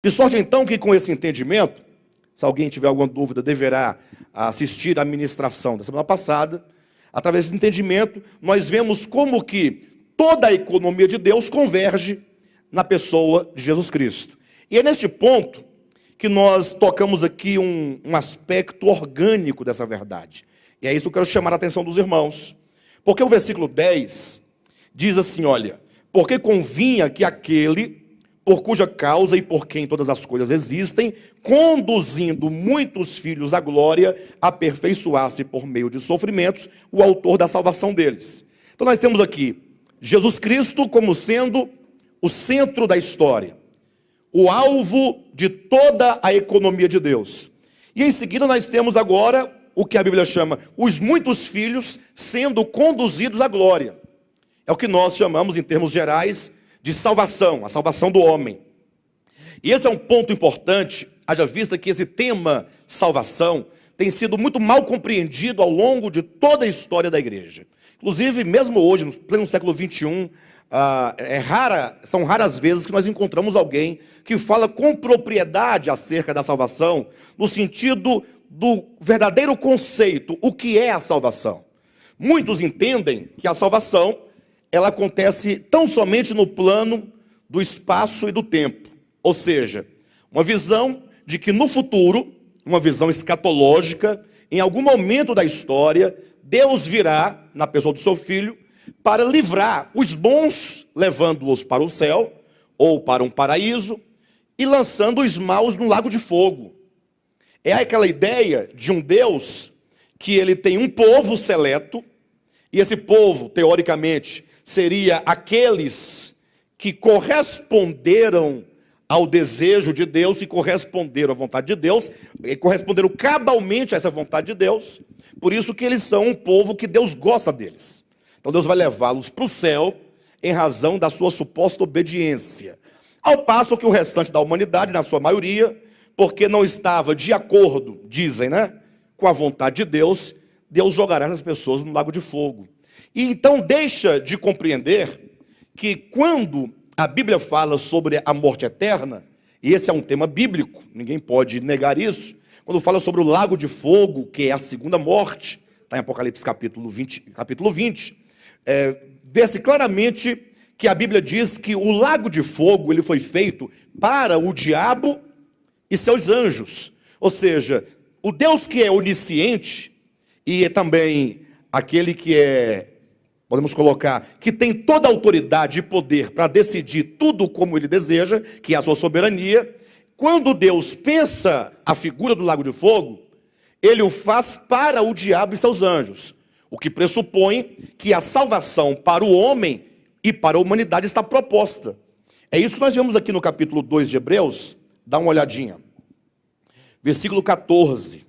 De sorte então que com esse entendimento, se alguém tiver alguma dúvida, deverá assistir à ministração da semana passada. Através desse entendimento, nós vemos como que toda a economia de Deus converge na pessoa de Jesus Cristo. E é neste ponto que nós tocamos aqui um aspecto orgânico dessa verdade. E é isso que eu quero chamar a atenção dos irmãos. Porque o versículo 10 diz assim, olha, porque convinha que aquele, por cuja causa e por quem todas as coisas existem, conduzindo muitos filhos à glória, aperfeiçoasse por meio de sofrimentos o autor da salvação deles. Então nós temos aqui Jesus Cristo como sendo o centro da história, o alvo de toda a economia de Deus. E em seguida nós temos agora o que a Bíblia chama os muitos filhos sendo conduzidos à glória. É o que nós chamamos em termos gerais de salvação, a salvação do homem. E esse é um ponto importante, haja vista que esse tema salvação tem sido muito mal compreendido ao longo de toda a história da igreja. Inclusive, mesmo hoje, no pleno século XXI, são raras vezes que nós encontramos alguém que fala com propriedade acerca da salvação, no sentido do verdadeiro conceito, o que é a salvação. Muitos entendem que a salvação, ela acontece tão somente no plano do espaço e do tempo. Ou seja, uma visão de que no futuro, uma visão escatológica, em algum momento da história, Deus virá, na pessoa do seu Filho, para livrar os bons, levando-os para o céu, ou para um paraíso, e lançando os maus no lago de fogo. É aquela ideia de um Deus que ele tem um povo seleto, e esse povo, teoricamente, seria aqueles que corresponderam ao desejo de Deus e corresponderam à vontade de Deus, e corresponderam cabalmente a essa vontade de Deus. Por isso que eles são um povo que Deus gosta deles. Então Deus vai levá-los para o céu em razão da sua suposta obediência. Ao passo que o restante da humanidade, na sua maioria, porque não estava de acordo, dizem, com a vontade de Deus, Deus jogará essas pessoas no lago de fogo. E então deixa de compreender que quando a Bíblia fala sobre a morte eterna, e esse é um tema bíblico, ninguém pode negar isso, quando fala sobre o lago de fogo, que é a segunda morte, está em Apocalipse capítulo 20, vê-se claramente que a Bíblia diz que o lago de fogo ele foi feito para o diabo e seus anjos. Ou seja, o Deus que é onisciente e é também aquele que podemos colocar, que tem toda a autoridade e poder para decidir tudo como ele deseja, que é a sua soberania, quando Deus pensa a figura do lago de fogo, ele o faz para o diabo e seus anjos, o que pressupõe que a salvação para o homem e para a humanidade está proposta. É isso que nós vemos aqui no capítulo 2 de Hebreus, dá uma olhadinha. Versículo 14,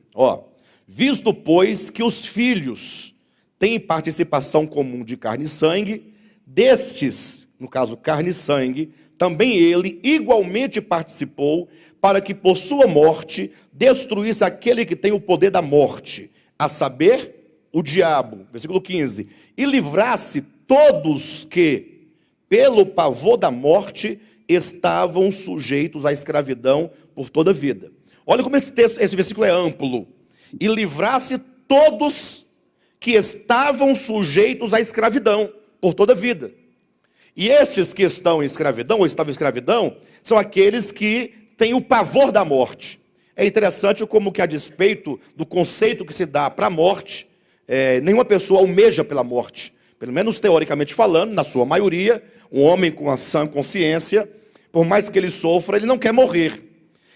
visto, pois, que os filhos têm participação comum de carne e sangue, destes, no caso carne e sangue, também ele igualmente participou, para que por sua morte destruísse aquele que tem o poder da morte, a saber, o diabo. Versículo 15, e livrasse todos que, pelo pavor da morte, estavam sujeitos à escravidão por toda a vida. Olha como esse versículo é amplo. E livrasse todos que estavam sujeitos à escravidão por toda a vida. E esses que estão em escravidão, ou estavam em escravidão, são aqueles que têm o pavor da morte. É interessante como que a despeito do conceito que se dá para a morte, nenhuma pessoa almeja pela morte. Pelo menos teoricamente falando, na sua maioria, um homem com a sã consciência, por mais que ele sofra, ele não quer morrer.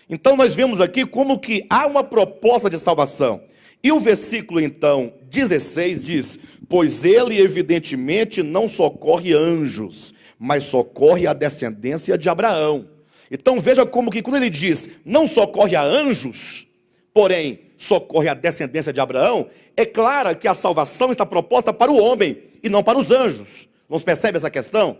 Então nós vemos aqui como que há uma proposta de salvação. E o versículo então 16 diz, pois ele evidentemente não socorre anjos, mas socorre a descendência de Abraão. Então veja como que quando ele diz, não socorre a anjos, porém socorre a descendência de Abraão, é claro que a salvação está proposta para o homem e não para os anjos. Não percebe essa questão?